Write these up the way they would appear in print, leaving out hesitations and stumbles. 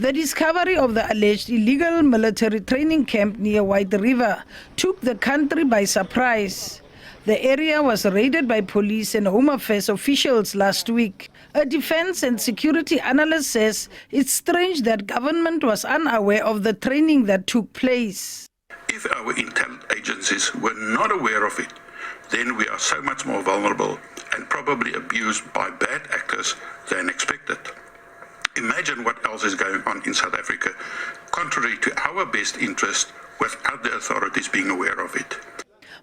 The discovery of the alleged illegal military training camp near White River took the country by surprise. The area was raided by police and Home Affairs officials last week. A defense and security analyst says it's strange that government was unaware of the training that took place. If our intel agencies were not aware of it, then we are so much more vulnerable and probably abused by bad actors than expected. Imagine what else is going on in South Africa, contrary to our best interest, without the authorities being aware of it.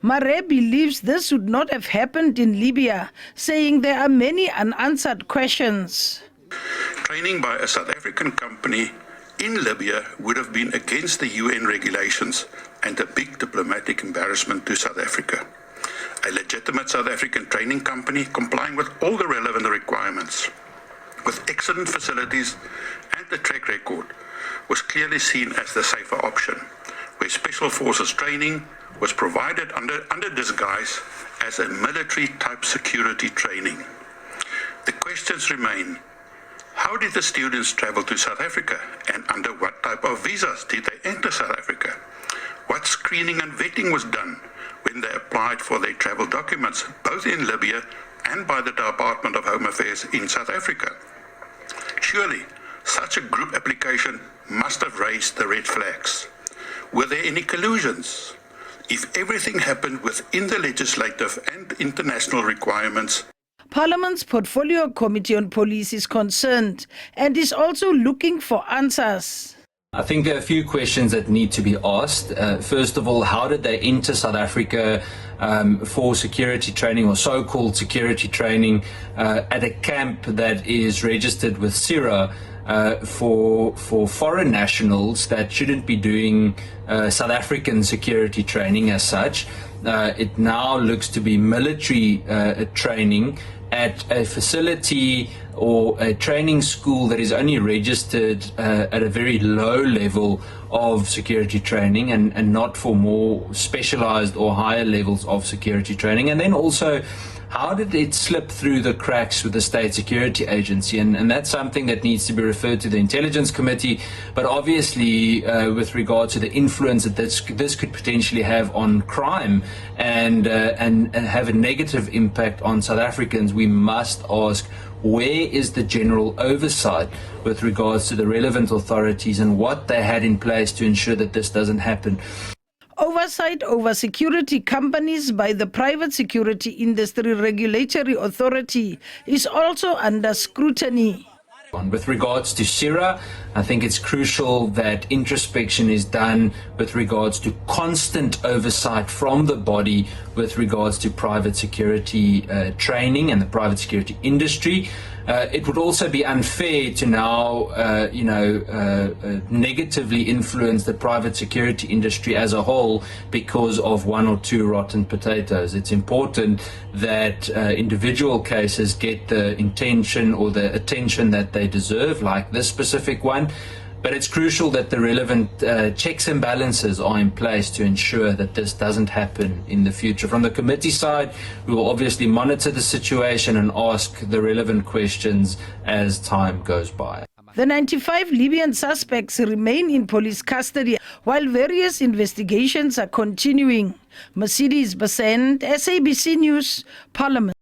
Mare believes this would not have happened in Libya, saying there are many unanswered questions. Training by a South African company in Libya would have been against the UN regulations and a big diplomatic embarrassment to South Africa. A legitimate South African training company complying with all the relevant requirements, with excellent facilities and a track record, was clearly seen as the safer option, where Special Forces training was provided under disguise as a military-type security training. The questions remain: how did the students travel to South Africa, and under what type of visas did they enter South Africa? What screening and vetting was done when they applied for their travel documents, both in Libya and by the Department of Home Affairs in South Africa? Surely, such a group application must have raised the red flags. Were there any collusions? If everything happened within the legislative and international requirements, Parliament's Portfolio Committee on Police is concerned and is also looking for answers. I think there are a few questions that need to be asked. First of all, how did they enter South Africa for security training or so-called security training at a camp that is registered with CIRA for foreign nationals that shouldn't be doing South African security training as such? It now looks to be military training at a facility or a training school that is only registered at a very low level of security training and not for more specialized or higher levels of security training. And then also, how did it slip through the cracks with the State Security Agency? And that's something that needs to be referred to the Intelligence Committee. But obviously, with regard to the influence that this could potentially have on crime and have a negative impact on South Africans, we must ask, where is the general oversight with regards to the relevant authorities and what they had in place to ensure that this doesn't happen? Oversight over security companies by the Private Security Industry Regulatory Authority is also under scrutiny. With regards to CIRA, I think it's crucial that introspection is done with regards to constant oversight from the body with regards to private security training and the private security industry. It would also be unfair to now, negatively influence the private security industry as a whole because of one or two rotten potatoes. It's important that individual cases get the intention or the attention that they deserve, like this specific one. But it's crucial that the relevant checks and balances are in place to ensure that this doesn't happen in the future. From the committee side, we will obviously monitor the situation and ask the relevant questions as time goes by. The 95 Libyan suspects remain in police custody while various investigations are continuing. Mercedes Besant, SABC News, Parliament.